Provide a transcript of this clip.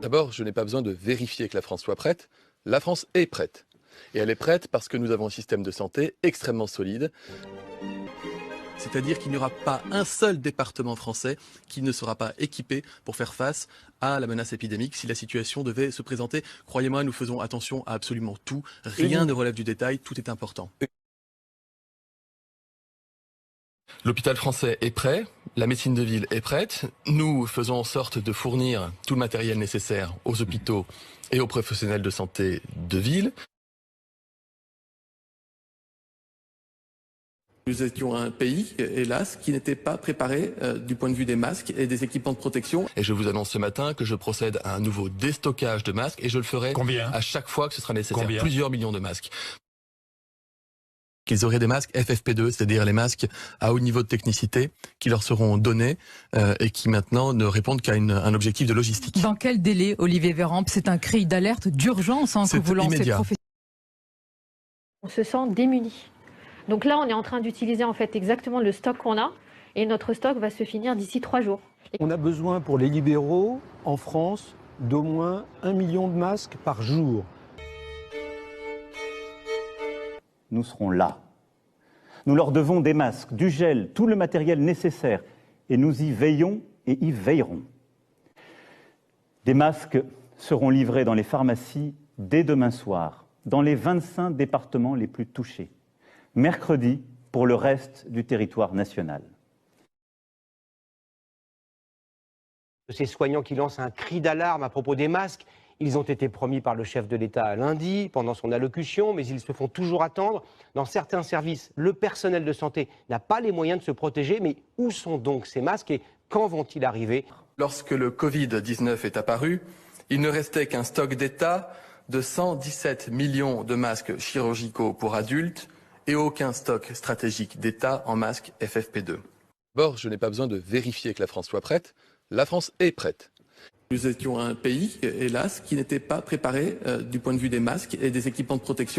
D'abord, je n'ai pas besoin de vérifier que la France soit prête. La France est prête. Et elle est prête parce que nous avons un système de santé extrêmement solide. C'est-à-dire qu'il n'y aura pas un seul département français qui ne sera pas équipé pour faire face à la menace épidémique si la situation devait se présenter. Croyez-moi, nous faisons attention à absolument tout. Rien ne relève du détail, tout est important. L'hôpital français est prêt, la médecine de ville est prête. Nous faisons en sorte de fournir tout le matériel nécessaire aux hôpitaux et aux professionnels de santé de ville. Nous étions un pays, hélas, qui n'était pas préparé du point de vue des masques et des équipements de protection. Et je vous annonce ce matin que je procède à un nouveau déstockage de masques et je le ferai à chaque fois que ce sera nécessaire. Plusieurs millions de masques. Qu'ils auraient des masques FFP2, c'est-à-dire les masques à haut niveau de technicité qui leur seront donnés et qui maintenant ne répondent qu'à un objectif de logistique. Dans quel délai, Olivier Véran? C'est un cri d'alerte d'urgence que vous lancez. Immédiat. On se sent démuni. Donc là, on est en train d'utiliser en fait exactement le stock qu'on a et notre stock va se finir d'ici 3 jours. On a besoin pour les libéraux en France d'au moins 1 million de masques par jour. Nous serons là. Nous leur devons des masques, du gel, tout le matériel nécessaire et nous y veillons et y veillerons. Des masques seront livrés dans les pharmacies dès demain soir, dans les 25 départements les plus touchés. Mercredi pour le reste du territoire national. Ces soignants qui lancent un cri d'alarme à propos des masques, ils ont été promis par le chef de l'État lundi pendant son allocution, mais ils se font toujours attendre. Dans certains services, le personnel de santé n'a pas les moyens de se protéger, mais où sont donc ces masques et quand vont-ils arriver? Lorsque le Covid-19 est apparu, il ne restait qu'un stock d'État de 117 millions de masques chirurgicaux pour adultes et aucun stock stratégique d'État en masques FFP2. D'abord, je n'ai pas besoin de vérifier que la France soit prête. La France est prête. Nous étions un pays, hélas, qui n'était pas préparé du point de vue des masques et des équipements de protection.